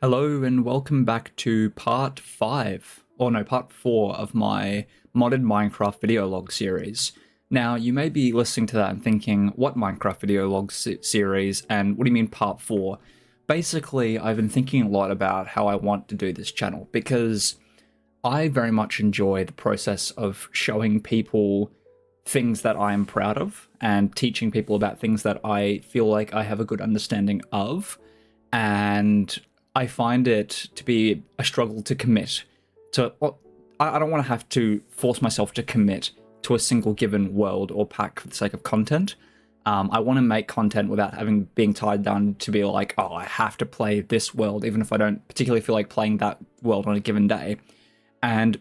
Hello and welcome back to part 5, or no, part 4 of my modded Minecraft video log series. Now, you may be listening to that and thinking, what Minecraft video log series, and what do you mean part 4? Basically, I've been thinking a lot about how I want to do this channel, because I very much enjoy the process of showing people things that I am proud of, and teaching people about things that I feel like I have a good understanding of, and I find it to be a struggle to commit to. I don't want to have to force myself to commit to a single given world or pack for the sake of content. I want to make content without being tied down to be like, oh, I have to play this world, even if I don't particularly feel like playing that world on a given day. And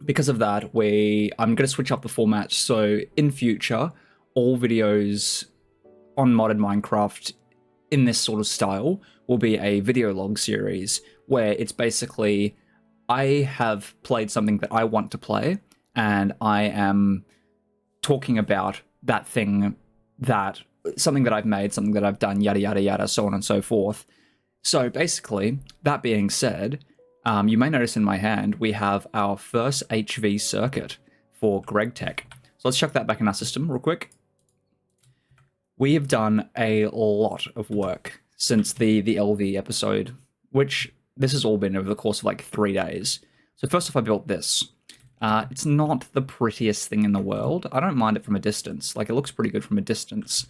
because of that, I'm going to switch up the format. So in future, all videos on modded Minecraft in this sort of style will be a video log series where it's basically I have played something that I want to play and I am talking about that thing, something that I've made, something that I've done, yada yada yada, so on and so forth. So basically, that being said, you may notice in my hand we have our first HV circuit for Gregtech. So let's chuck that back in our system real quick. We have done a lot of work since the LV episode, which this has all been over the course of like 3 days. So first off, I built this. It's not the prettiest thing in the world. I don't mind it from a distance. Like, it looks pretty good from a distance,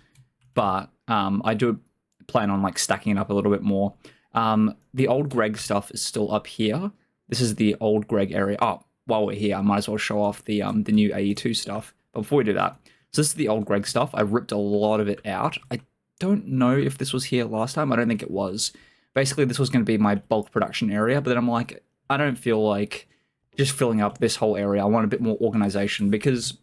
but I do plan on like stacking it up a little bit more. The old Greg stuff is still up here. This is the old Greg area. Oh, while we're here, I might as well show off the new AE2 stuff. But before we do that, so this is the old Greg stuff. I ripped a lot of it out. I don't know if this was here last time. I don't think it was. Basically, this was going to be my bulk production area, but then I'm like, I don't feel like just filling up this whole area. I want a bit more organization, because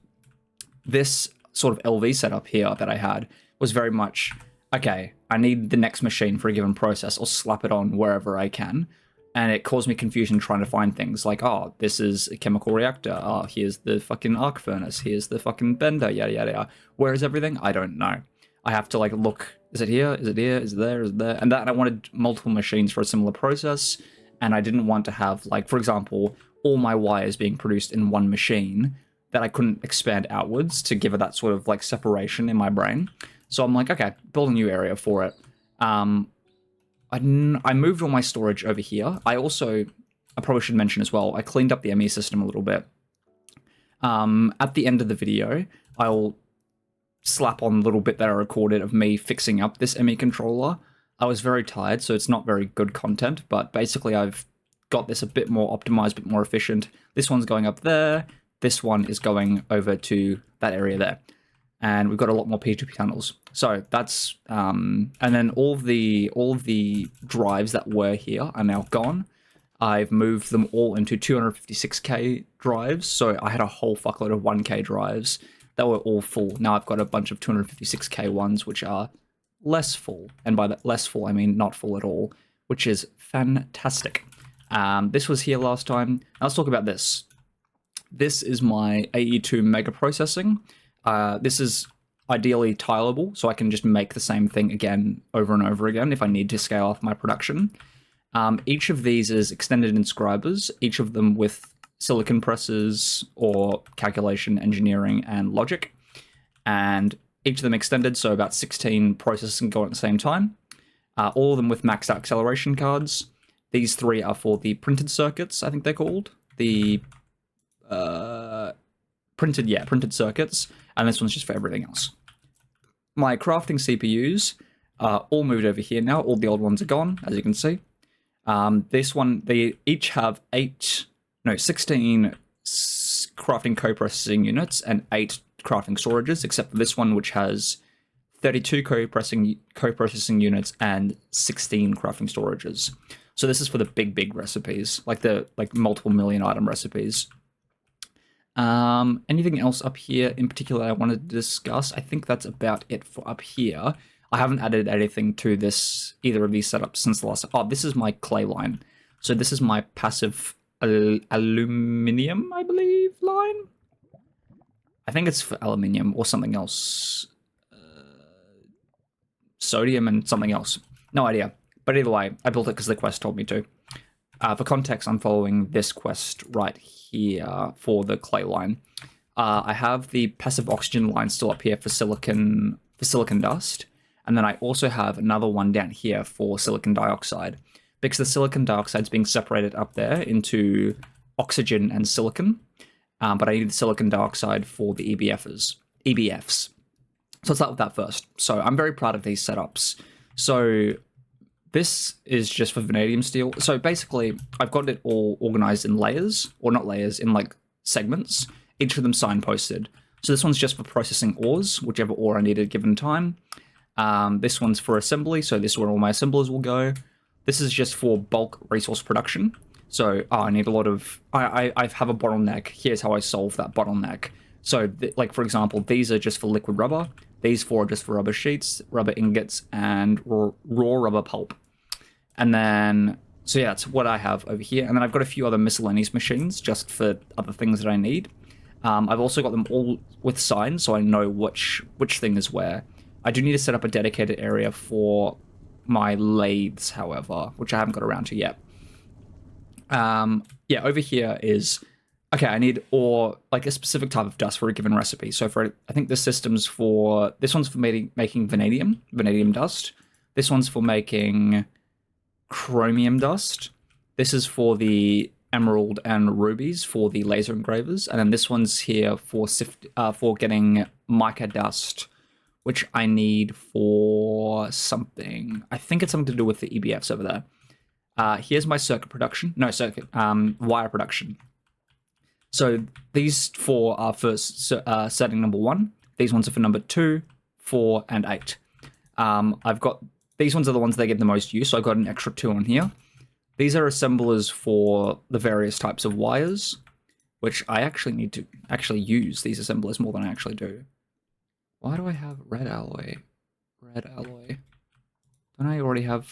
this sort of LV setup here that I had was very much, okay, I need the next machine for a given process. I'll slap it on wherever I can. And it caused me confusion trying to find things like, oh, this is a chemical reactor. Oh, here's the fucking arc furnace. Here's the fucking bender, yada, yada, yada. Where is everything? I don't know. I have to like look, is it here? Is it here? Is it there? Is it there? And I wanted multiple machines for a similar process. And I didn't want to have, like, for example, all my wires being produced in one machine that I couldn't expand outwards to give it that sort of like separation in my brain. So I'm like, okay, build a new area for it. I moved all my storage over here. I probably should mention as well, I cleaned up the ME system a little bit. At the end of the video, I'll slap on a little bit that I recorded of me fixing up this ME controller. I was very tired, so it's not very good content, but basically I've got this a bit more optimized, a bit more efficient. This one's going up there. This one is going over to that area there. And we've got a lot more P2P tunnels. So that's, and then all of the drives that were here are now gone. I've moved them all into 256k drives. So I had a whole fuckload of 1k drives that were all full. Now I've got a bunch of 256k ones, which are less full. And by that less full, I mean not full at all, which is fantastic. This was here last time. Now let's talk about this. This is my AE2 mega processing. This is ideally tileable, so I can just make the same thing again over and over again if I need to scale off my production. Each of these is extended inscribers, each of them with silicon presses or calculation, engineering, and logic. And each of them extended, so about 16 processors can go at the same time. All of them with maxed out acceleration cards. These three are for the printed circuits, I think they're called. The printed circuits, and this one's just for everything else. My crafting CPUs are all moved over here now. All the old ones are gone, as you can see. This one, they each have 16 crafting co-processing units and 8 crafting storages, except for this one, which has 32 co-processing units and 16 crafting storages. So this is for the big recipes, like the multiple million item recipes. Anything else up here in particular I wanted to discuss? I think that's about it for up here. I haven't added anything to either of these setups since the last. Oh, this is my clay line. So this is my passive aluminium, I believe, line. I think it's for aluminium or something else. Sodium and something else. No idea. But either way, I built it because the quest told me to. For context, I'm following this quest right here for the clay line. I have the passive oxygen line still up here for silicon dust, and then I also have another one down here for silicon dioxide, because the silicon dioxide is being separated up there into oxygen and silicon, but I need the silicon dioxide for the EBFs. So let's start with that first. So I'm very proud of these setups. So this is just for vanadium steel. So basically, I've got it all organized in layers, or not layers, in like segments, each of them signposted. So this one's just for processing ores, whichever ore I need at a given time. This one's for assembly, so this is where all my assemblers will go. This is just for bulk resource production. So I need a lot of... I have a bottleneck. Here's how I solve that bottleneck. So, like, for example, these are just for liquid rubber. These four are just for rubber sheets, rubber ingots, and raw rubber pulp. And then... So yeah, that's what I have over here. And then I've got a few other miscellaneous machines just for other things that I need. I've also got them all with signs, so I know which thing is where. I do need to set up a dedicated area for my lathes, however, which I haven't got around to yet. Yeah, over here is... Okay, I need ore, like a specific type of dust for a given recipe. So for, I think the system's for... This one's for making vanadium dust. This one's for making chromium dust. This is for the emerald and rubies for the laser engravers. And then this one's here for getting mica dust, which I need for something. I think it's something to do with the EBFs over there. Here's my wire production. So these four are for setting number 1. These ones are for number 2, 4, and 8. I've got... These ones are the ones that get the most use, so I've got an extra 2 on here. These are assemblers for the various types of wires, which I actually need to use these assemblers more than I actually do. Why do I have red alloy? Red alloy. Don't I already have...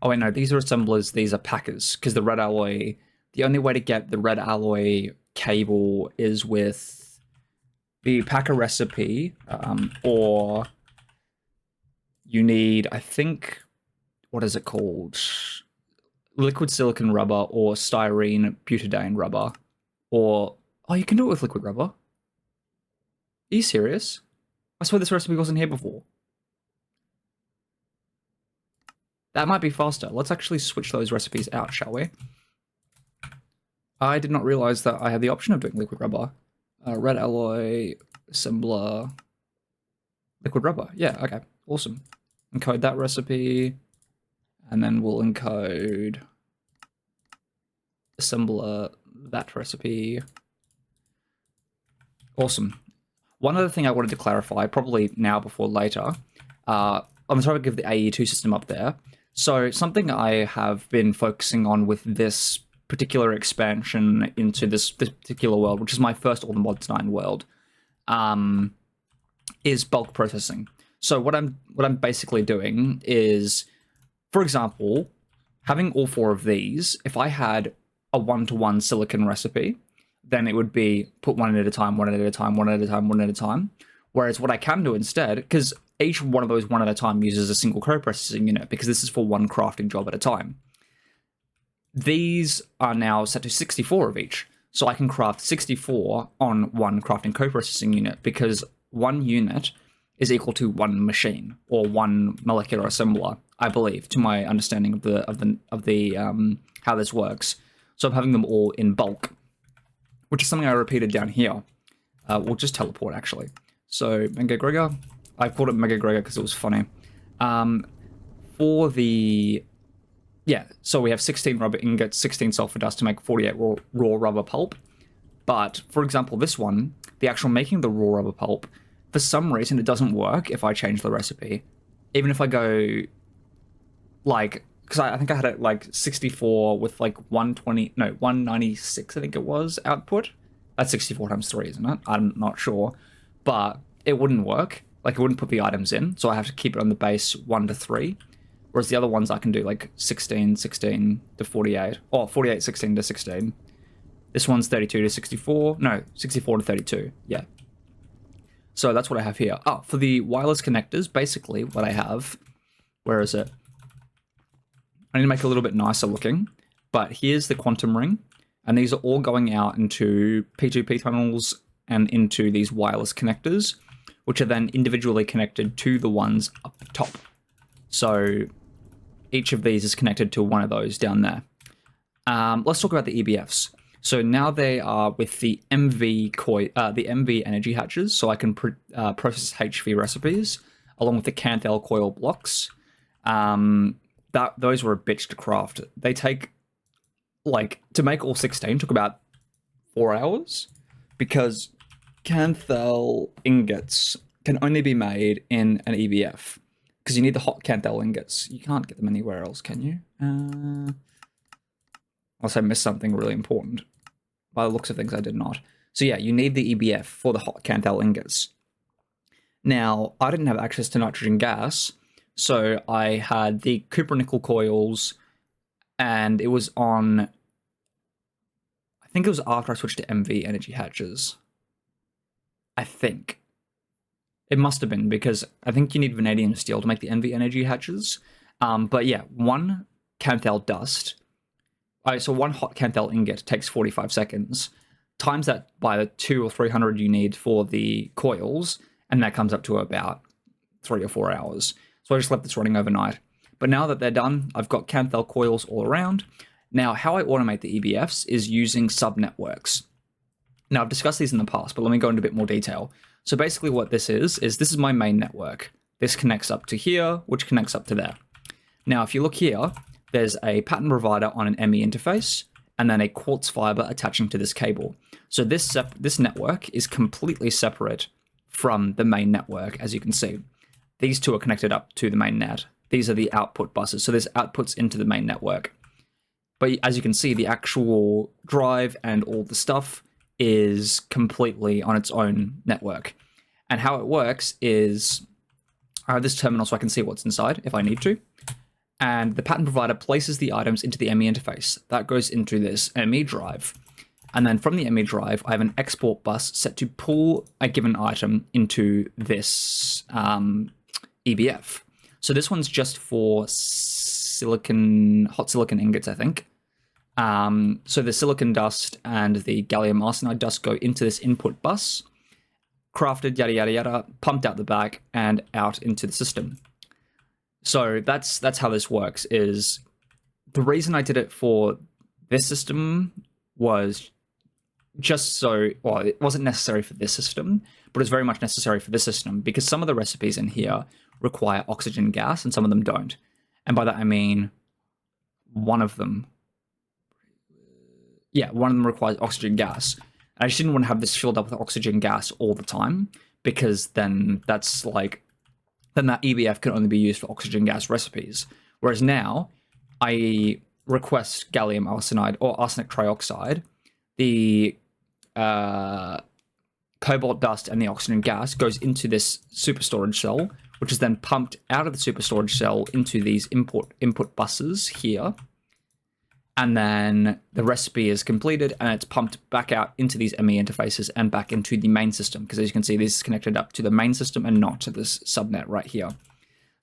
Oh wait, no, these are assemblers, these are packers, because the red alloy... The only way to get the red alloy cable is with the packer recipe, or you need, I think, what is it called? Liquid silicon rubber or styrene butadiene rubber. Or, oh, you can do it with liquid rubber. Are you serious? I swear this recipe wasn't here before. That might be faster. Let's actually switch those recipes out, shall we? I did not realize that I had the option of doing liquid rubber. Red alloy, assembler, liquid rubber. Yeah, okay, awesome. Encode that recipe, and then we'll encode assembler, that recipe. Awesome. One other thing I wanted to clarify, probably now before later, on the topic of the AE2 system up there. So something I have been focusing on with this particular expansion into this particular world, which is my first All the Mods 9 world, is bulk processing. So what I'm basically doing is, for example, having all 4 of these, if I had a 1-to-1 silicon recipe, then it would be put one at a time, one at a time, one at a time, one at a time. Whereas what I can do instead, because each one of those one at a time uses a single co-processing unit, because this is for one crafting job at a time. These are now set to 64 of each, so I can craft 64 on one crafting co-processing unit, because one unit is equal to one machine or one molecular assembler, I believe, to my understanding of the how this works. So I'm having them all in bulk, which is something I repeated down here. We'll just teleport actually. So Mega Gregor, I called it Mega Gregor because it was funny. For the Yeah, so we have 16 rubber ingots, 16 sulfur dust to make 48 raw rubber pulp. But, for example, this one, the actual making the raw rubber pulp, for some reason it doesn't work if I change the recipe. Even if I go, like, because I think I had it, like, 64 with, like, 196, I think it was, output. That's 64 times 3, isn't it? I'm not sure. But it wouldn't work. Like, it wouldn't put the items in, so I have to keep it on the base 1 to 3. Whereas the other ones I can do like 16, 16 to 48. Or 48, 16 to 16. This one's 32 to 64. No, 64 to 32. Yeah. So that's what I have here. Oh, for the wireless connectors, basically what I have Where is it? I need to make it a little bit nicer looking, but here's the quantum ring, and these are all going out into P2P tunnels and into these wireless connectors, which are then individually connected to the ones up the top. So each of these is connected to one of those down there. Let's talk about the EBFs. So now they are with the MV energy hatches, so I can process HV recipes along with the Canthal coil blocks. Those were a bitch to craft. They take, like, to make all 16 took about 4 hours, because Canthal ingots can only be made in an EBF, because you need the hot Canthal ingots. You can't get them anywhere else, can you? Unless I missed something really important. By the looks of things, I did not. So yeah, you need the EBF for the hot Canthal ingots. Now, I didn't have access to nitrogen gas, so I had the cupronickel coils, and it was on, I think it was after I switched to MV energy hatches. I think. It must have been, because I think you need vanadium steel to make the MV energy hatches. But yeah, one Canthal dust. So one hot Canthal ingot takes 45 seconds. Times that by the 200 or 300 you need for the coils, and that comes up to about 3 or 4 hours. So I just left this running overnight. But now that they're done, I've got Canthal coils all around. Now, how I automate the EBFs is using subnetworks. Now, I've discussed these in the past, but let me go into a bit more detail. So basically what this is this is my main network. This connects up to here, which connects up to there. Now, if you look here, there's a pattern provider on an ME interface, and then a quartz fiber attaching to this cable. So this network is completely separate from the main network, as you can see. These two are connected up to the main net. These are the output buses, so there's outputs into the main network. But as you can see, the actual drive and all the stuff is completely on its own network. And how it works is, I have this terminal so I can see what's inside if I need to. And the pattern provider places the items into the ME interface. That goes into this ME drive. And then from the ME drive, I have an export bus set to pull a given item into this EBF. So this one's just for hot silicon ingots, I think. So the silicon dust and the gallium arsenide dust go into this input bus, crafted, yada, yada, yada, pumped out the back and out into the system. So that's how this works. Is the reason I did it for this system was just so, well, it wasn't necessary for this system, but it's very much necessary for this system, because some of the recipes in here require oxygen gas and some of them don't. And by that I mean one of them requires oxygen gas. And I just didn't want to have this filled up with oxygen gas all the time, because then that EBF can only be used for oxygen gas recipes. Whereas now, I request gallium arsenide or arsenic trioxide. The cobalt dust and the oxygen gas goes into this super storage cell, which is then pumped out of the super storage cell into these input buses here. And then the recipe is completed and it's pumped back out into these ME interfaces and back into the main system. Because as you can see, this is connected up to the main system and not to this subnet right here.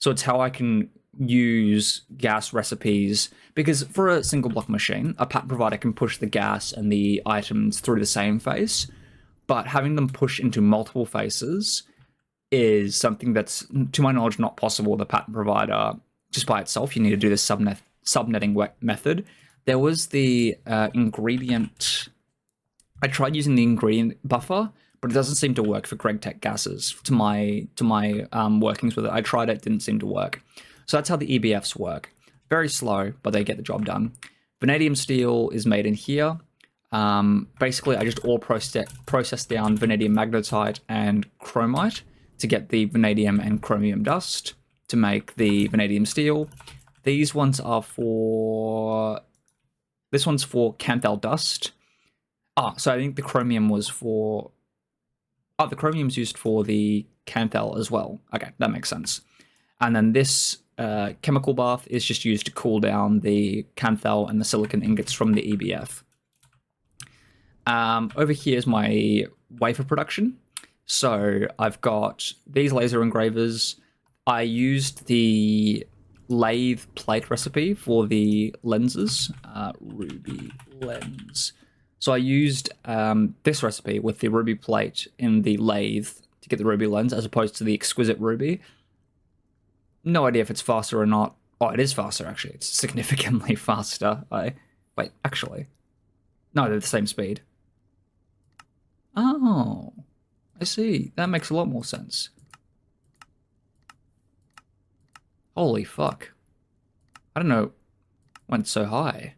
So it's how I can use gas recipes, because for a single block machine, a pattern provider can push the gas and the items through the same face, but having them push into multiple faces is something that's, to my knowledge, not possible with a pattern provider just by itself. You need to do this subnetting method. There was the ingredient. I tried using the ingredient buffer, but it doesn't seem to work for Gregtech gases. To my workings with it, I tried it, didn't seem to work. So that's how the EBFs work. Very slow, but they get the job done. Vanadium steel is made in here. Basically, I just all process down vanadium magnetite and chromite to get the vanadium and chromium dust to make the vanadium steel. These ones are for... This one's for Canthal dust. So I think the chromium was for... the chromium's used for the Canthal as well. Okay, that makes sense. And then this chemical bath is just used to cool down the Canthal and the silicon ingots from the EBF. Over here is my wafer production. So I've got these laser engravers. I used the lathe plate recipe for the lenses. Ruby lens. So I used this recipe with the ruby plate in the lathe to get the ruby lens, as opposed to the exquisite ruby. No idea if it's faster or not. Oh, it is faster, actually. It's significantly faster. Wait, actually. No, they're the same speed. Oh, I see. That makes a lot more sense. Holy fuck. I don't know when it's so high.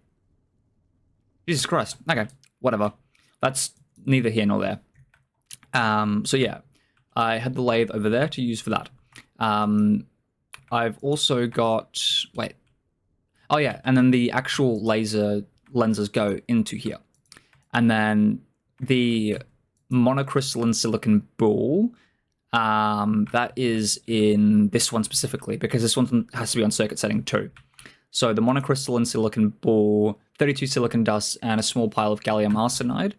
Jesus Christ. Okay, whatever. That's neither here nor there. So yeah, I had the lathe over there to use for that. I've also got... Wait. Oh yeah, and then the actual laser lenses go into here. And then the monocrystalline silicon ball, that is in this one specifically, because this one has to be on circuit setting 2. So the monocrystalline silicon ball, 32 silicon dust, and a small pile of gallium arsenide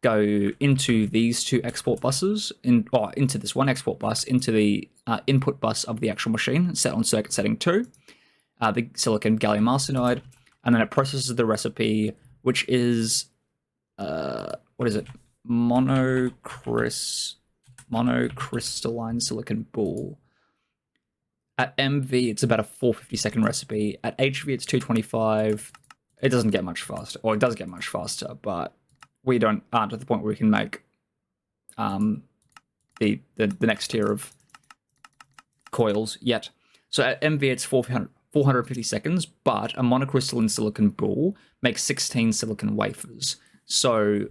go into these 2 export buses, into this one export bus, into the input bus of the actual machine, set on circuit setting 2, the silicon gallium arsenide, and then it processes the recipe, which is, what is it? Monocrystalline silicon ball. At MV, it's about a 450-second recipe. At HV, it's 225. It doesn't get much faster, or it does get much faster, but we aren't at the point where we can make the next tier of coils yet. So at MV, it's 450 seconds, but a monocrystalline silicon ball makes 16 silicon wafers. So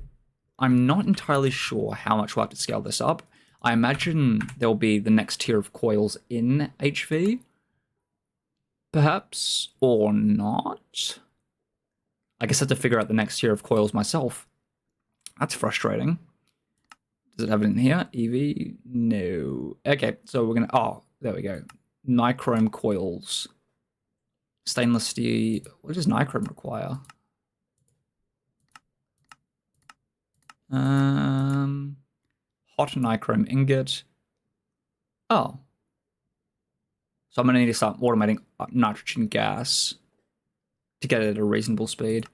I'm not entirely sure how much we'll have to scale this up. I imagine there'll be the next tier of coils in HV, perhaps, or not. I guess I have to figure out the next tier of coils myself. That's frustrating. Does it have it in here? EV? No. Okay, so we're gonna... Oh, there we go. Nichrome coils. Stainless steel... What does nichrome require? Hot nichrome ingot. Oh. So I'm going to need to start automating nitrogen gas to get it at a reasonable speed.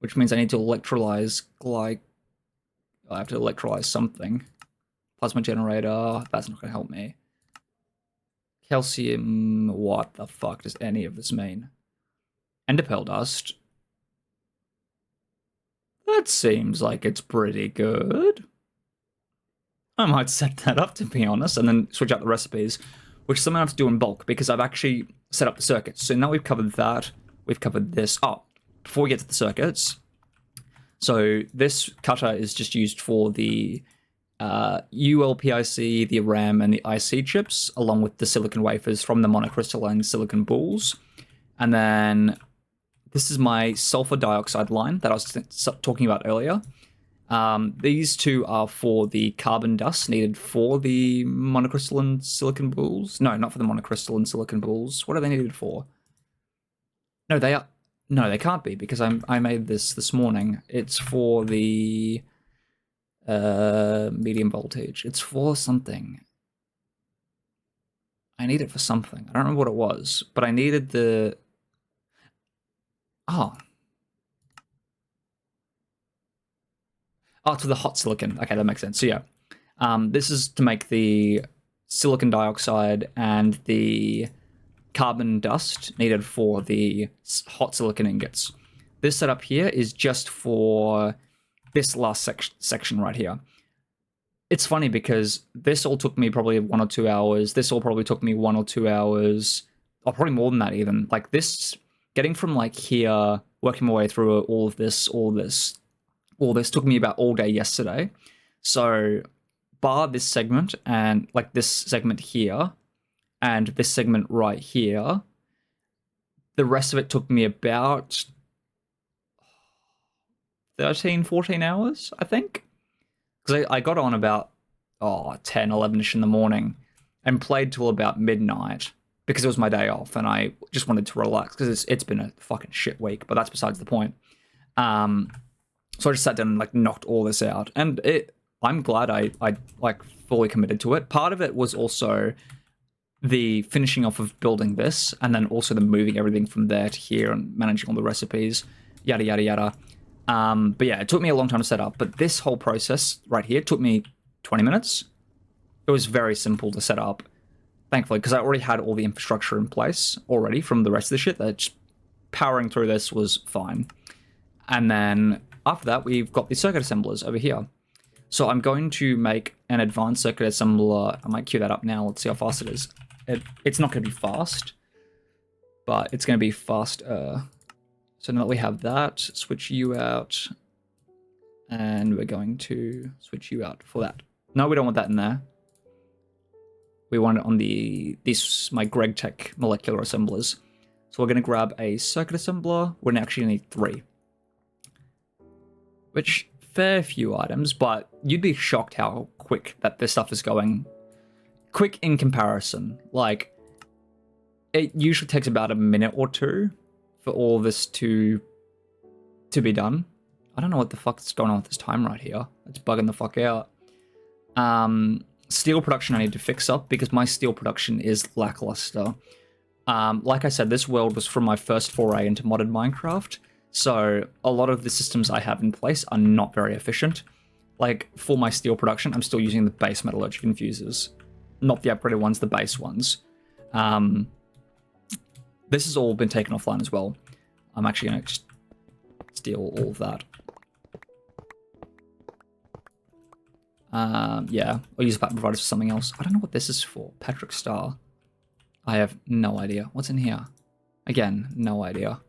Which means I need to electrolyze I have to electrolyze something. Plasma generator. That's not going to help me. Calcium. What the fuck does any of this mean? Enderpearl dust. That seems like it's pretty good. I might set that up, to be honest, and then switch out the recipes, which something I have to do in bulk, because I've actually set up the circuits. So now we've covered that. We've covered this. Oh, before we get to the circuits. So this cutter is just used for the ULPIC, the RAM, and the IC chips, along with the silicon wafers from the monocrystalline silicon balls. And then this is my sulfur dioxide line that I was talking about earlier. These 2 are for the carbon dust needed for the monocrystalline silicon balls. No, not for the monocrystalline silicon balls. What are they needed for? No, they are... No, they can't be, because I made this morning. It's for the medium voltage. It's for something. I need it for something. I don't remember what it was, but I needed the... Oh, to the hot silicon. Okay, that makes sense. So yeah, this is to make the silicon dioxide and the carbon dust needed for the hot silicon ingots. This setup here is just for this last section right here. It's funny because this all took me probably 1 or 2 hours. This all probably took me 1 or 2 hours. Or probably more than that even. Like this, getting from like here, working my way through all this took me about all day yesterday. So bar this segment and like this segment here and this segment right here, the rest of it took me about 13, 14 hours, I think. Because I got on about 10, 11ish in the morning and played till about midnight because it was my day off and I just wanted to relax because it's been a fucking shit week, but that's besides the point. So I just sat down and like knocked all this out, and I'm glad I like fully committed to it. Part of it was also the finishing off of building this, and then also the moving everything from there to here and managing all the recipes, yada, yada, yada. But yeah, it took me a long time to set up, but this whole process right here took me 20 minutes. It was very simple to set up, thankfully, because I already had all the infrastructure in place already from the rest of the shit. That just powering through this was fine. And then after that, we've got the circuit assemblers over here. So I'm going to make an advanced circuit assembler. I might queue that up now. Let's see how fast it is. It's not going to be fast, but it's going to be faster. So now that we have that, switch you out. And we're going to switch you out for that. No, we don't want that in there. We want it on my Gregtech molecular assemblers. So we're going to grab a circuit assembler. We're going to actually need 3. Which, fair few items, but you'd be shocked how quick that this stuff is going. Quick in comparison. Like, it usually takes about a minute or 2 for all this to be done. I don't know what the fuck is going on with this time right here. It's bugging the fuck out. Steel production I need to fix up because my steel production is lackluster. Like I said, this world was from my first foray into modded Minecraft, so a lot of the systems I have in place are not very efficient. Like, for my steel production, I'm still using the base metallurgic infusers. Not the upgraded ones, the base ones. This has all been taken offline as well. I'm actually going to steal all of that. Yeah, I'll use that providers for something else. I don't know what this is for. Patrick Star. I have no idea. What's in here? Again, no idea.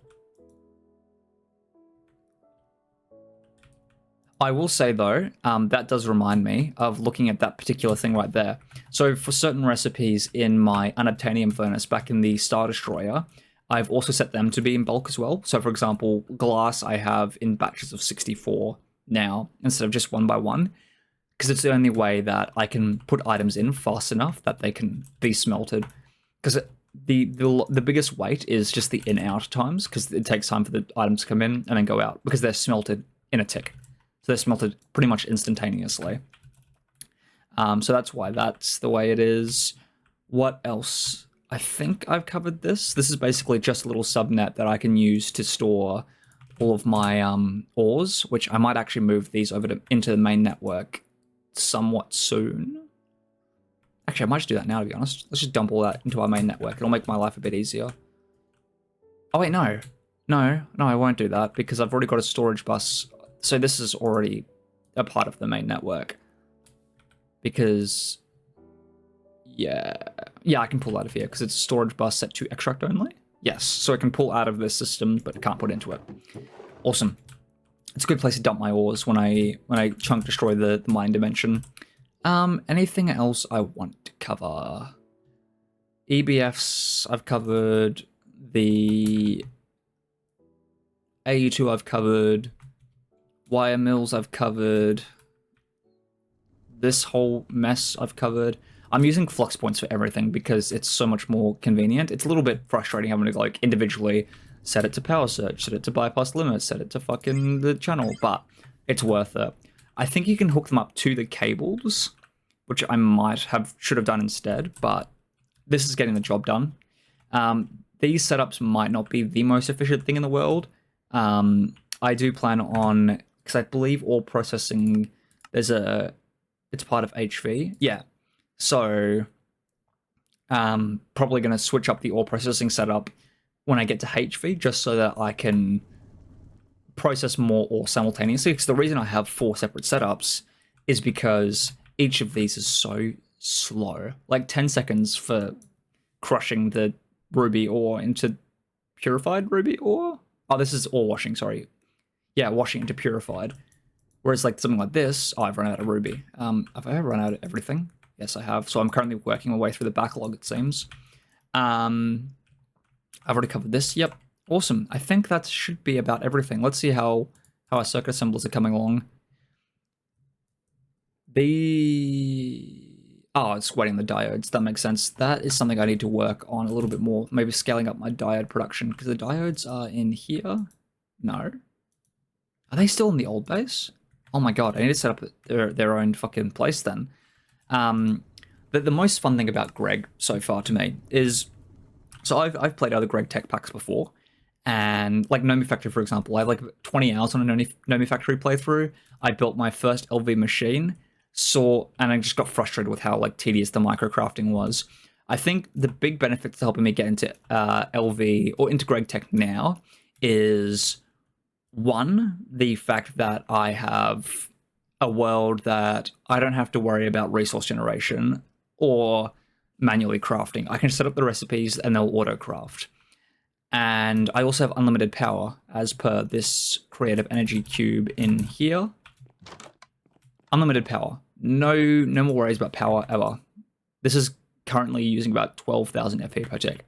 I will say though, that does remind me of looking at that particular thing right there. So for certain recipes in my unobtainium furnace back in the Star Destroyer, I've also set them to be in bulk as well. So for example, glass I have in batches of 64 now, instead of just 1 by 1. Because it's the only way that I can put items in fast enough that they can be smelted. Because the biggest weight is just the in-out times, because it takes time for the items to come in and then go out, because they're smelted in a tick. So they're smelted pretty much instantaneously. So that's why that's the way it is. What else? I think I've covered this. This is basically just a little subnet that I can use to store all of my ores, which I might actually move these over into the main network somewhat soon. Actually, I might just do that now, to be honest. Let's just dump all that into our main network. It'll make my life a bit easier. Oh, wait, no. No, I won't do that because I've already got a storage bus. So this is already a part of the main network. Because, yeah, I can pull out of here because it's a storage bus set to extract only. Yes, so I can pull out of this system, but can't put into it. Awesome. It's a good place to dump my ores when I chunk destroy the mine dimension. Anything else I want to cover? EBFs I've covered. The AE2 I've covered. Wire mills I've covered. This whole mess I've covered. I'm using flux points for everything because it's so much more convenient. It's a little bit frustrating having to like individually set it to power surge, set it to bypass limits, set it to fucking the channel, but it's worth it. I think you can hook them up to the cables, which I should have done instead, but this is getting the job done. These setups might not be the most efficient thing in the world. I do plan on, because I believe ore processing, it's part of HV. Yeah. So, probably going to switch up the ore processing setup when I get to HV, just so that I can process more ore simultaneously. Because the reason I have 4 separate setups is because each of these is so slow. Like 10 seconds for crushing the ruby ore into purified ruby ore. Oh, this is ore washing, sorry. Yeah, washing into purified. Whereas like something like this, oh, I've run out of ruby. Have I ever run out of everything? Yes, I have. So I'm currently working my way through the backlog, it seems. I've already covered this. Yep. Awesome. I think that should be about everything. Let's see how our circuit assemblers are coming along. Oh, it's waiting the diodes. That makes sense. That is something I need to work on a little bit more. Maybe scaling up my diode production, because the diodes are in here. No. Are they still in the old base? Oh my god, I need to set up their own fucking place then. The most fun thing about Greg so far to me is, so I've played other Gregtech packs before, and like Nomi Factory, for example, I have like 20 hours on a Nomi Factory playthrough. I built my first LV machine, and I just got frustrated with how like tedious the microcrafting was. I think the big benefits to helping me get into LV or into Gregtech now is, one, the fact that I have a world that I don't have to worry about resource generation or manually crafting. I can set up the recipes and they'll auto craft. And I also have unlimited power as per this creative energy cube in here. Unlimited power. No more worries about power ever. This is currently using about 12,000 FP per tick.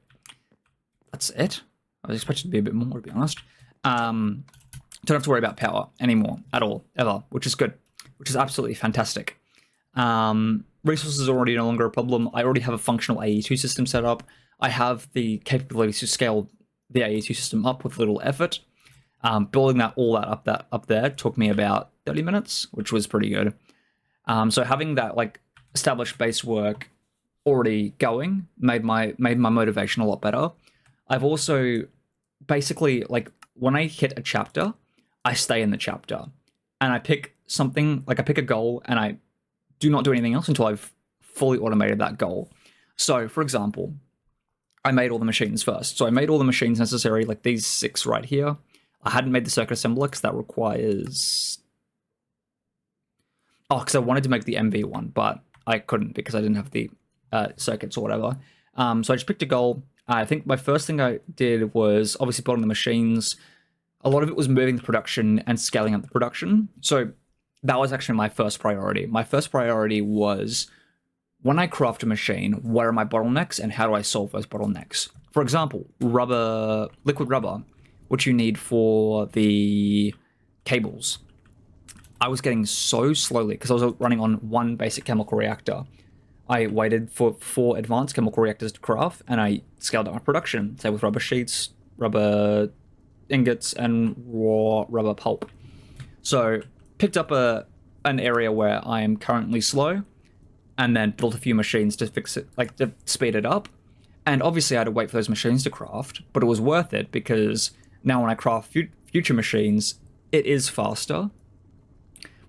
That's it. I was expecting to be a bit more, to be honest. Don't have to worry about power anymore at all, ever, which is good, which is absolutely fantastic. Resources are already no longer a problem. I already have a functional AE2 system set up. I have the capability to scale the AE2 system up with little effort. Building all that up there took me about 30 minutes, which was pretty good. So having that like established base work already going made my motivation a lot better. I've also basically, like, when I hit a chapter, I stay in the chapter, and I pick something, like I pick a goal, and I do not do anything else until I've fully automated that goal. So, for example, I made all the machines first. So I made all the machines necessary, like these 6 right here. I hadn't made the circuit assembler because that requires... Oh, because I wanted to make the MV one, but I couldn't because I didn't have the circuits or whatever. So I just picked a goal. I think my first thing I did was obviously building the machines. A lot of it was moving the production and scaling up the production. So that was actually my first priority. My first priority was, when I craft a machine, what are my bottlenecks and how do I solve those bottlenecks? For example, liquid rubber, which you need for the cables. I was getting so slowly because I was running on one basic chemical reactor. I waited for 4 advanced chemical reactors to craft, and I scaled up my production, say with rubber sheets, rubber ingots, and raw rubber pulp. So picked up an area where I am currently slow, and then built a few machines to fix it, like to speed it up. And obviously I had to wait for those machines to craft, but it was worth it because now when I craft future machines, it is faster,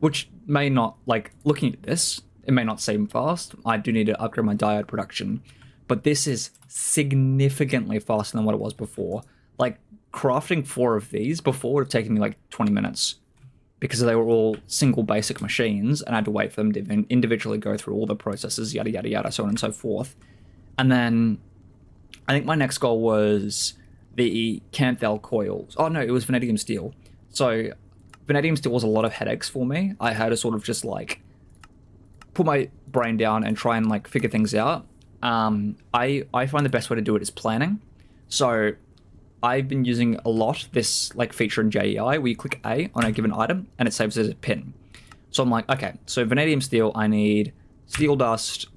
which may not, like, looking at this, it may not seem fast. I do need to upgrade my diode production, but this is significantly faster than what it was before. Like, crafting 4 of these before would have taken me like 20 minutes because they were all single basic machines, and I had to wait for them to individually go through all the processes, yada, yada, yada, so on and so forth. And then I think my next goal was the Canthal coils. Oh no, it was vanadium steel. So vanadium steel was a lot of headaches for me. I had to sort of just like put my brain down and try and like figure things out. I find the best way to do it is planning. So I've been using a lot this like feature in JEI where you click A on a given item and it saves as a pin. So I'm like, okay, so vanadium steel, I need steel dust,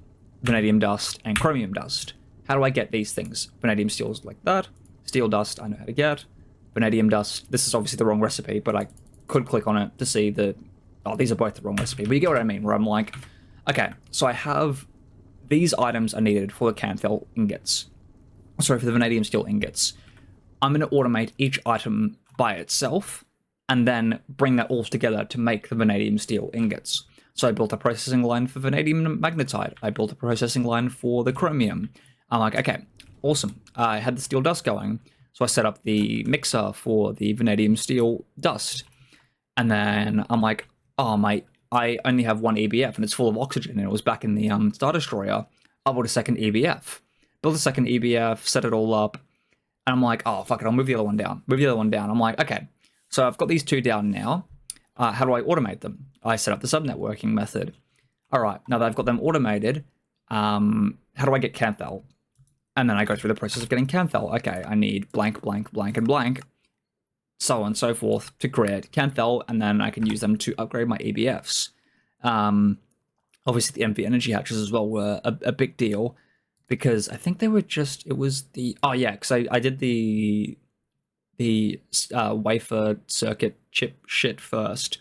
vanadium dust, and chromium dust. How do I get these things? Vanadium steel is like that. Steel dust, I know how to get. Vanadium dust, this is obviously the wrong recipe, but I could click on it to see that, oh, these are both the wrong recipe. But you get what I mean, where I'm like, okay, so I have these items are needed for the Canthal ingots. Sorry, for the vanadium steel ingots. I'm going to automate each item by itself and then bring that all together to make the vanadium steel ingots. So I built a processing line for vanadium magnetite. I built a processing line for the chromium. I'm like, okay, awesome. I had the steel dust going. So I set up the mixer for the vanadium steel dust. And then I'm like, oh, I only have 1 EBF and it's full of oxygen, and it was back in the Star Destroyer. I bought a second EBF. Built a second EBF, set it all up. And I'm like, oh, fuck it, I'll move the other one down. Move the other one down. I'm like, okay, so I've got these 2 down now. How do I automate them? I set up the subnetworking method. All right, now that I've got them automated, how do I get Canthal? And then I go through the process of getting Canthal. Okay, I need blank, blank, blank, and blank, so on and so forth to create Canthal, and then I can use them to upgrade my EBFs. Obviously, the MV energy hatches as well were a big deal, because I think they were just, it was the, oh yeah, because I did the wafer circuit chip shit first,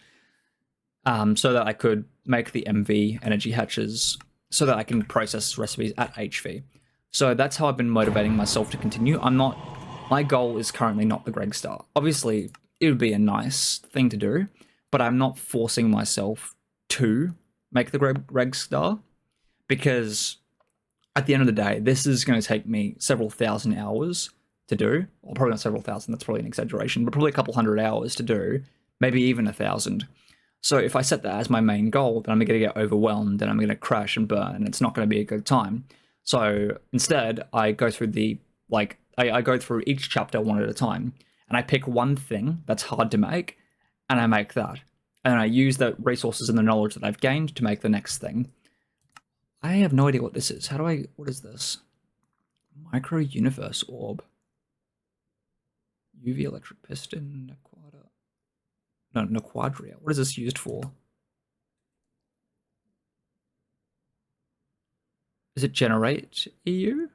so that I could make the MV energy hatches so that I can process recipes at HV. So that's how I've been motivating myself to continue. My goal is currently not the Greg Star. Obviously, it would be a nice thing to do, but I'm not forcing myself to make the Greg Star, because at the end of the day, this is going to take me several thousand hours to do. Well, probably not several thousand, that's probably an exaggeration, but probably a couple hundred hours to do, maybe even 1,000. So if I set that as my main goal, then I'm going to get overwhelmed and I'm going to crash and burn, and it's not going to be a good time. So instead, I go through I go through each chapter one at a time, and I pick one thing that's hard to make, and I make that. And I use the resources and the knowledge that I've gained to make the next thing. I have no idea what this is. What is this? Micro Universe Orb. UV Electric Piston, Quadria. What is this used for? Does it generate EU?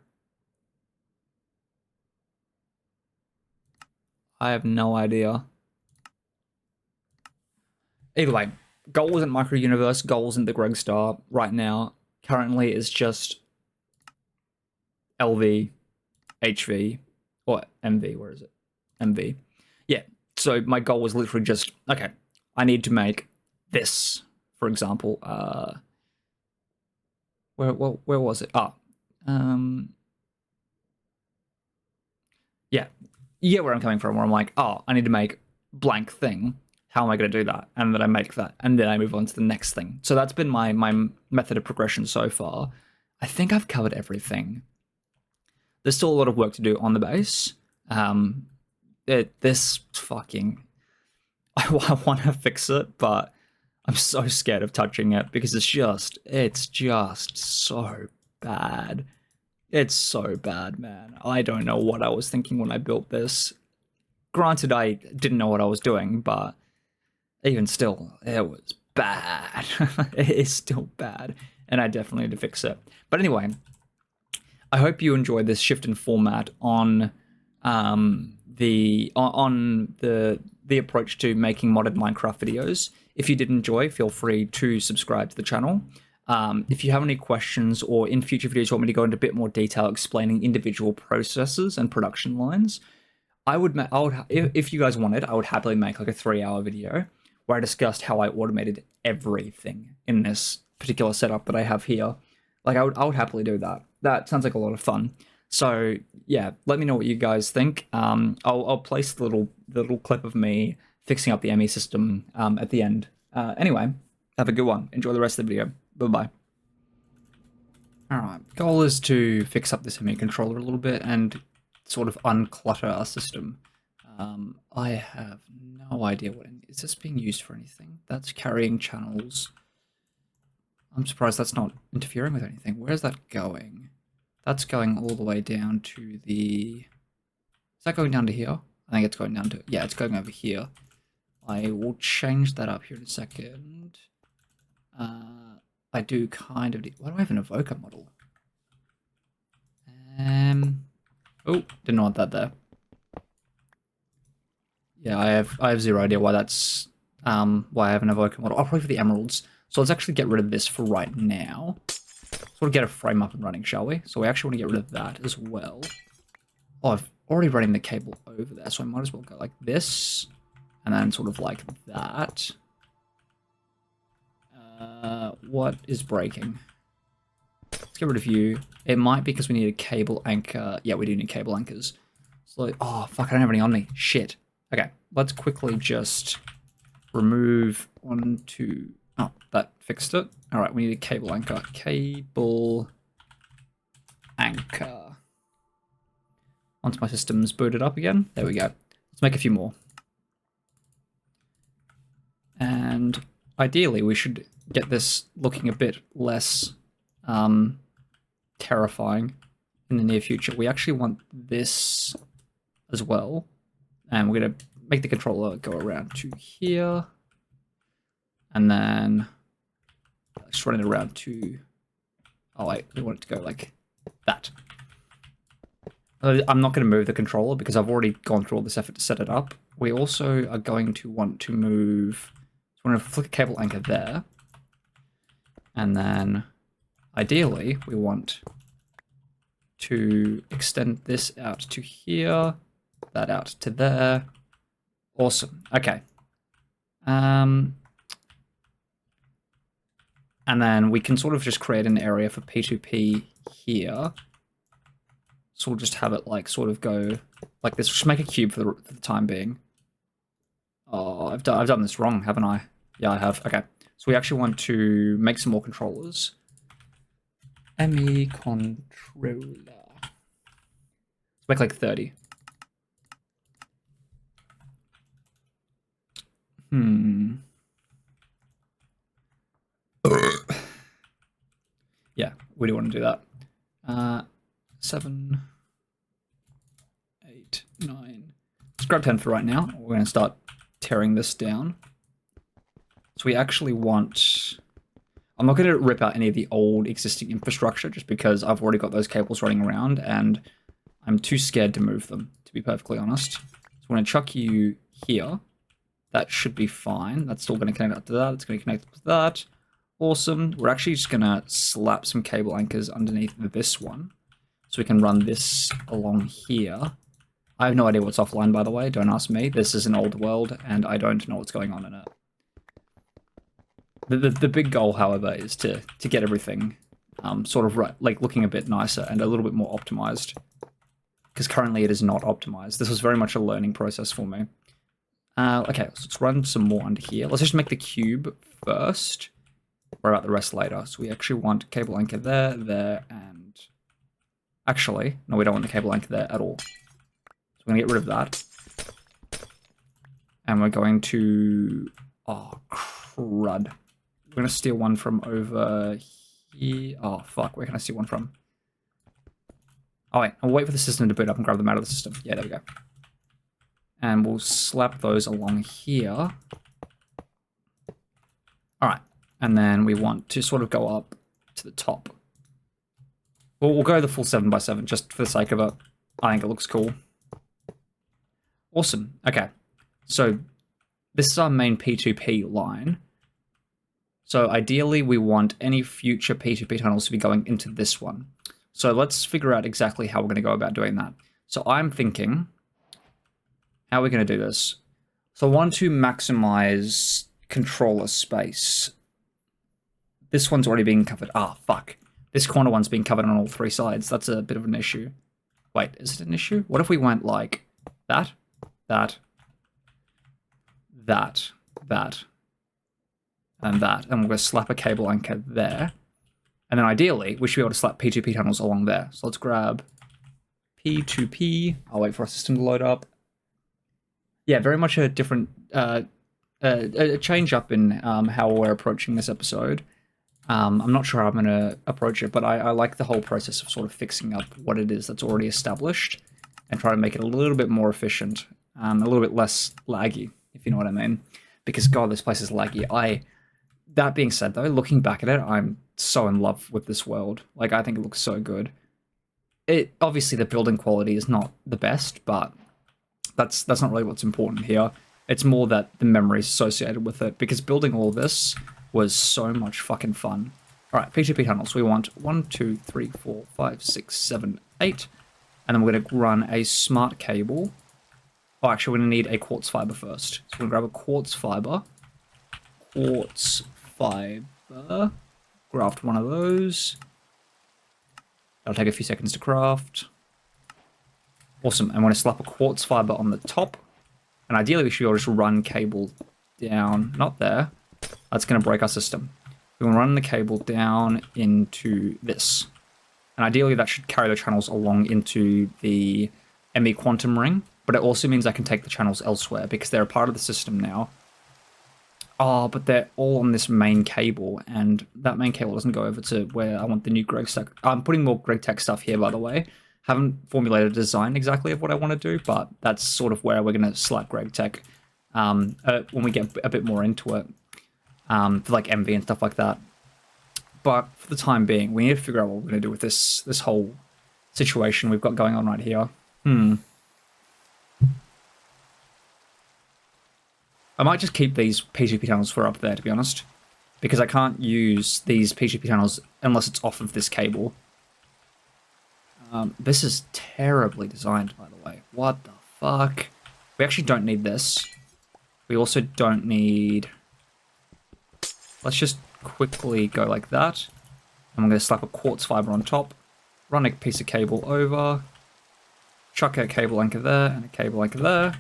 I have no idea. Either way, goal isn't Micro Universe, goal isn't the Greg Star right now. Currently, it's just LV, HV, or MV. Where is it? MV. Yeah. So my goal was literally just, okay, I need to make this, for example. Where was it? Yeah. You get where I'm coming from, where I'm like, oh, I need to make blank thing. How am I going to do that? And then I make that, and then I move on to the next thing. So that's been my method of progression so far. I think I've covered everything. There's still a lot of work to do on the base. This fucking... I want to fix it, but I'm so scared of touching it because it's just so bad. It's so bad, man. I don't know what I was thinking when I built this. Granted, I didn't know what I was doing, but even still, it was bad. It is still bad, and I definitely need to fix it. But anyway, I hope you enjoyed this shift in format on the approach to making modded Minecraft videos. If you did enjoy, feel free to subscribe to the channel. If you have any questions, or in future videos you want me to go into a bit more detail explaining individual processes and production lines, if you guys wanted, I would happily make like a 3-hour video where I discussed how I automated everything in this particular setup that I have here. Like I would happily do that. That sounds like a lot of fun. So yeah, let me know what you guys think. I'll place the little clip of me fixing up the ME system at the end. Anyway, have a good one. Enjoy the rest of the video. Bye-bye. Alright, goal is to fix up this ME controller a little bit and sort of unclutter our system. I have no idea is this being used for anything? That's carrying channels. I'm surprised that's not interfering with anything. Where's that going? That's going all the way down to the... Is that going down to here? I think it's going down to... Yeah, it's going over here. I will change that up here in a second. I do kind of... Why do I have an evoker model? Oh, didn't want that there. Yeah, I have zero idea why that's... why I have an evoker model. I'll probably for the emeralds. So let's actually get rid of this for right now. Sort of get a frame up and running, shall we? So we actually want to get rid of that as well. Oh, I've already running the cable over there, so I might as well go like this, and then sort of like that. What is breaking? Let's get rid of you. It might be because we need a cable anchor. Yeah, we do need cable anchors. So, oh, fuck, I don't have any on me. Shit. Okay, let's quickly just remove 1, 2... Oh, that fixed it. All right, we need a cable anchor. Cable anchor. Once my system's booted up again. There we go. Let's make a few more. And ideally, we should get this looking a bit less terrifying in the near future. We actually want this as well. And we're going to make the controller go around to here. And then just run it around to... Oh, wait, we want it to go like that. I'm not going to move the controller because I've already gone through all this effort to set it up. We also are going to want to move... So we're going to flick a cable anchor there. And then ideally, we want to extend this out to here, that out to there. Awesome. Okay. And then we can sort of just create an area for P2P here. So we'll just have it like sort of go like this. Just make a cube for the time being. Oh, I've done this wrong, haven't I? Yeah, I have. Okay. So we actually want to make some more controllers. ME controller. Let's make like 30. Yeah, we do want to do that. 7, 8, 9. Let's grab 10 for right now. We're going to start tearing this down. So we actually want... I'm not going to rip out any of the old existing infrastructure just because I've already got those cables running around and I'm too scared to move them, to be perfectly honest. So I'm going to chuck you here. That should be fine. That's still going to connect up to that. It's going to connect up to that. Awesome. We're actually just going to slap some cable anchors underneath this one so we can run this along here. I have no idea what's offline, by the way. Don't ask me. This is an old world and I don't know what's going on in it. The big goal, however, is to get everything sort of right, like looking a bit nicer and a little bit more optimized. Because currently it is not optimized. This was very much a learning process for me. Okay, so let's run some more under here. Let's just make the cube first. Worry about the rest later. So we actually want cable anchor there, there, and... Actually, no, we don't want the cable anchor there at all. So we're going to get rid of that. And we're going to... Oh, crud. We're going to steal one from over here. Oh, fuck. Where can I steal one from? Oh, wait. I'll wait for the system to boot up and grab them out of the system. Yeah, there we go. And we'll slap those along here. Alright. And then we want to sort of go up to the top. We'll go the full 7x7 just for the sake of it. I think it looks cool. Awesome. Okay. So this is our main P2P line. So ideally we want any future P2P tunnels to be going into this one. So let's figure out exactly how we're going to go about doing that. So I'm thinking, how are we going to do this? So I want to maximize controller space. This one's already being covered. Ah, fuck. This corner one's being covered on all three sides. That's a bit of an issue. Wait, is it an issue? What if we went like that, that, that, that, and that, and we're going to slap a cable anchor there. And then ideally, we should be able to slap P2P tunnels along there. So let's grab P2P. I'll wait for our system to load up. Yeah, very much a different, a change up in how we're approaching this episode. I'm not sure how I'm going to approach it, but I like the whole process of sort of fixing up what it is that's already established and try to make it a little bit more efficient, a little bit less laggy, if you know what I mean. Because, God, this place is laggy. That being said, though, looking back at it, I'm so in love with this world. Like, I think it looks so good. Obviously, the building quality is not the best, but that's not really what's important here. It's more that the memories associated with it, because building all this was so much fucking fun. Alright, P2P tunnels. We want 1, 2, 3, 4, 5, 6, 7, 8. And then we're going to run a smart cable. Oh, actually, we're going to need a quartz fiber first. So we're going to grab a quartz fiber. Quartz fiber. Craft one of those. That'll take a few seconds to craft. Awesome. And we're going to slap a quartz fiber on the top. And ideally, we should be able to just run cable down. Not there. That's going to break our system. We're going to run the cable down into this. And ideally, that should carry the channels along into the ME quantum ring. But it also means I can take the channels elsewhere because they're a part of the system now. Oh, but they're all on this main cable, and that main cable doesn't go over to where I want the new Gregtech. I'm putting more Gregtech stuff here, by the way. Haven't formulated a design exactly of what I want to do, but that's sort of where we're going to slap Gregtech when we get a bit more into it, for like MV and stuff like that. But for the time being, we need to figure out what we're going to do with this whole situation we've got going on right here. I might just keep these P2P tunnels for up there, to be honest. because I can't use these PGP tunnels unless it's off of this cable. This is terribly designed, by the way. What the fuck? We actually don't need this. We also don't need... Let's just quickly go like that. And I'm going to slap a quartz fiber on top. Run a piece of cable over. Chuck a cable anchor there and a cable anchor there.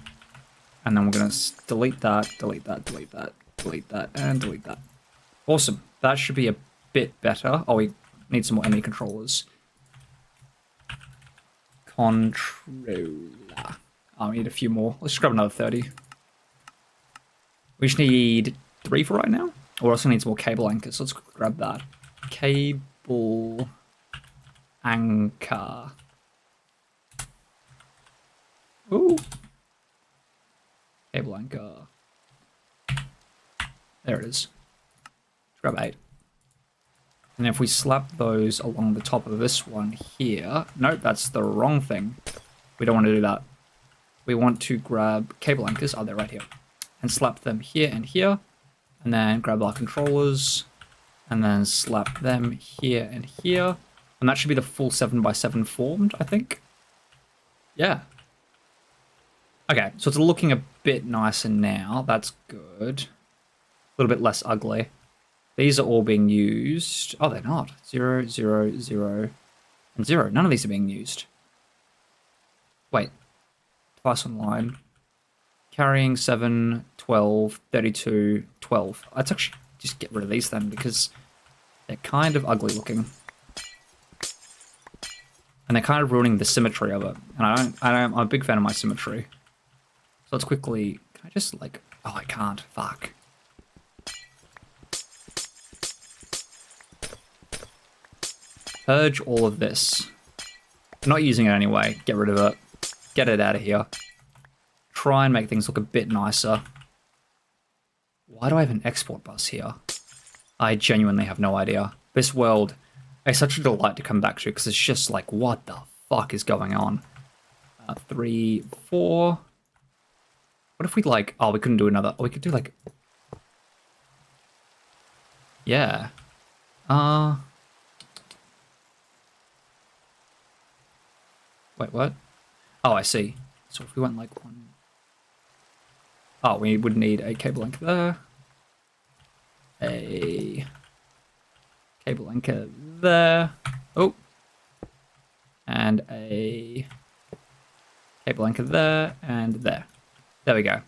And then we're going to delete that, delete that, delete that, delete that, and delete that. Awesome. That should be a bit better. Oh, we need some more ME controllers. Controller. Oh, we need a few more. Let's just grab another 30. We just need 3 for right now. Or also need some more cable anchors. So let's grab that. Cable anchor. Ooh. Cable anchor. There it is. Let's grab 8. And if we slap those along the top of this one here... Nope, that's the wrong thing. We don't want to do that. We want to grab cable anchors. Oh, they're right here. And slap them here and here. And then grab our controllers. And then slap them here and here. And that should be the full 7x7 formed, I think. Yeah. Okay, so it's looking a bit nicer now. That's good. A little bit less ugly. These are all being used. Oh, they're not. 0, 0, 0, and 0. None of these are being used. Wait. Twice online. Carrying 7, 12, 32, 12. Let's actually just get rid of these then, because they're kind of ugly looking. And they're kind of ruining the symmetry of it. And I'm a big fan of my symmetry. So let's quickly... Can I just, like... Oh, I can't. Fuck. Purge all of this. I'm not using it anyway. Get rid of it. Get it out of here. Try and make things look a bit nicer. Why do I have an export bus here? I genuinely have no idea. This world is such a delight to come back to, because it's just like, what the fuck is going on? 3, 4... What if we, like... Oh, we couldn't do another... Oh, we could do, like... Yeah. Wait, what? Oh, I see. So if we went, like, one... Oh, we would need a cable anchor there. A... Cable anchor there. Oh. And a... Cable anchor there and there. There we go.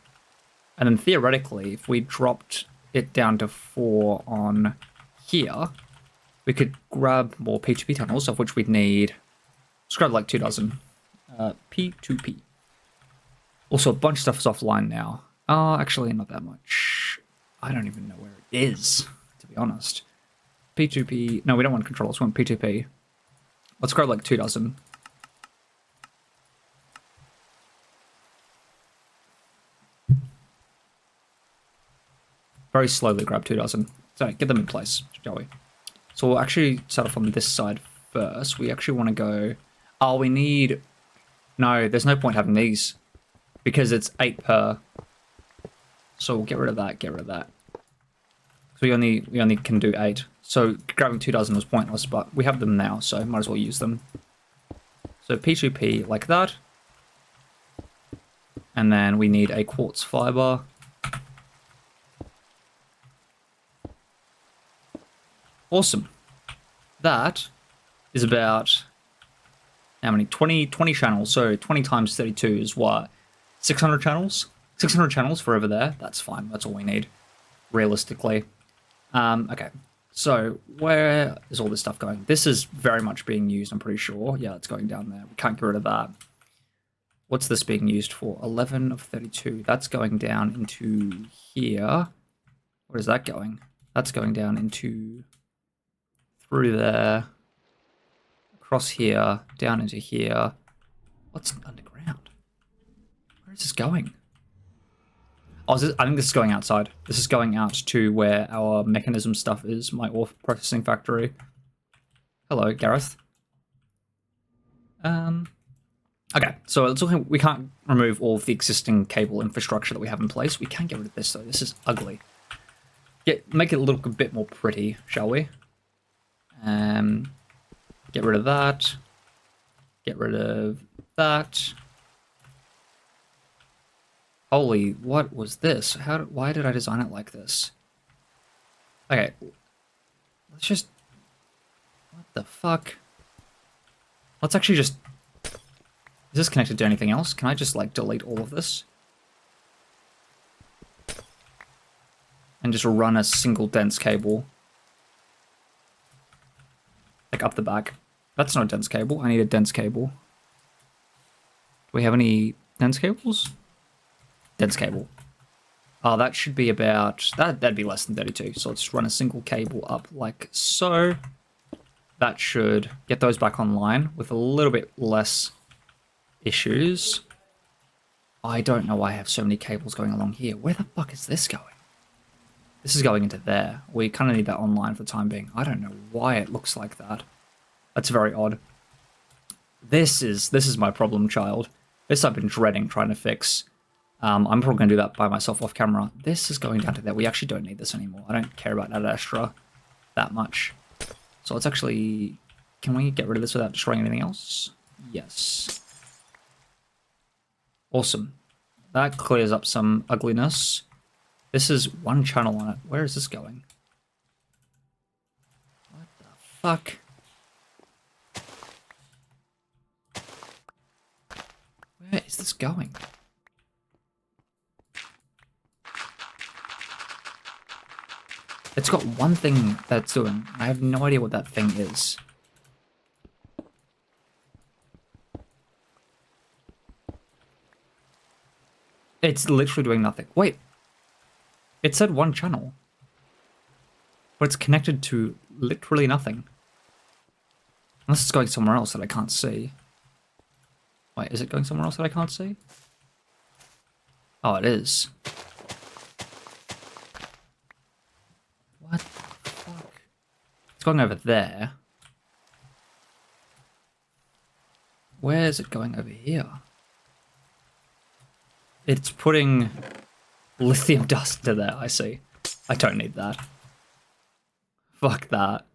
And then theoretically, if we dropped it down to 4 on here, we could grab more P2P tunnels, of which we'd need... Let's grab like 2 dozen. P2P. Also, a bunch of stuff is offline now. Actually, not that much. I don't even know where it is, to be honest. P2P... No, we don't want controllers, we want P2P. Let's grab like 2 dozen. Very slowly grab 2 dozen. So get them in place, shall we? So we'll actually start off on this side first. We actually want to go... Oh, we need... No, there's no point having these. Because it's 8 per. So we'll get rid of that, get rid of that. So we only can do 8. So grabbing 2 dozen was pointless, but we have them now, so might as well use them. So P2P like that. And then we need a quartz fiber. Awesome. That is about, how many? 20 channels. So 20 times 32 is what? 600 channels? 600 channels for over there. That's fine. That's all we need, realistically. Okay. So where is all this stuff going? This is very much being used, I'm pretty sure. Yeah, it's going down there. We can't get rid of that. What's this being used for? 11 of 32. That's going down into here. Where is that going? That's going down into... through there, across here, down into here. What's underground? Where is this going? Oh, I think this is going outside. This is going out to where our mechanism stuff is, my ore processing factory. Hello, Gareth. Okay, so it's looking, we can't remove all of the existing cable infrastructure that we have in place. We can get rid of this though. This is ugly. make it look a bit more pretty, shall we? Get rid of that. Get rid of that. Holy, what was this? Why did I design it like this? Okay, let's just... What the fuck? Let's actually just... Is this connected to anything else? Can I just, like, delete all of this? And just run a single dense cable. Like, up the back. That's not a dense cable. I need a dense cable. Do we have any dense cables? Dense cable. Oh, that should be about... That'd be less than 32. So let's run a single cable up like so. That should get those back online with a little bit less issues. I don't know why I have so many cables going along here. Where the fuck is this going? This is going into there. We kind of need that online for the time being. I don't know why it looks like that. That's very odd. This is my problem child. This I've been dreading trying to fix. I'm probably going to do that by myself off camera. This is going down to there. We actually don't need this anymore. I don't care about that extra that much. So let's actually... Can we get rid of this without destroying anything else? Yes. Awesome. That clears up some ugliness. This is one channel on it. Where is this going? What the fuck? Where is this going? It's got one thing that's doing. I have no idea what that thing is. It's literally doing nothing. Wait. It said one channel. But it's connected to literally nothing. Unless it's going somewhere else that I can't see. Wait, is it going somewhere else that I can't see? Oh, it is. What the fuck? It's going over there. Where is it going over here? It's putting lithium dust into there, I see. I don't need that. Fuck that.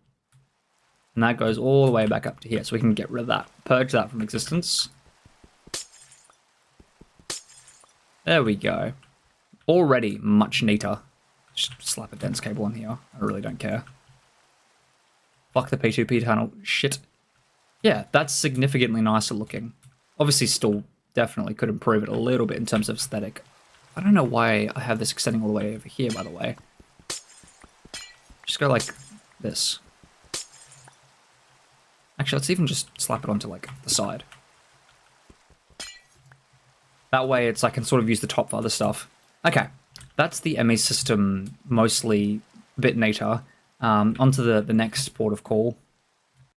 And that goes all the way back up to here, so we can get rid of that. Purge that from existence. There we go. Already much neater. Just slap a dense cable on here. I really don't care. Fuck the P2P tunnel. Shit. Yeah, that's significantly nicer looking. Obviously still definitely could improve it a little bit in terms of aesthetic. I don't know why I have this extending all the way over here, by the way. Just go like this. Actually, let's even just slap it onto like the side. That way I can sort of use the top for other stuff. Okay, that's the ME system mostly a bit neater. Onto the next port of call.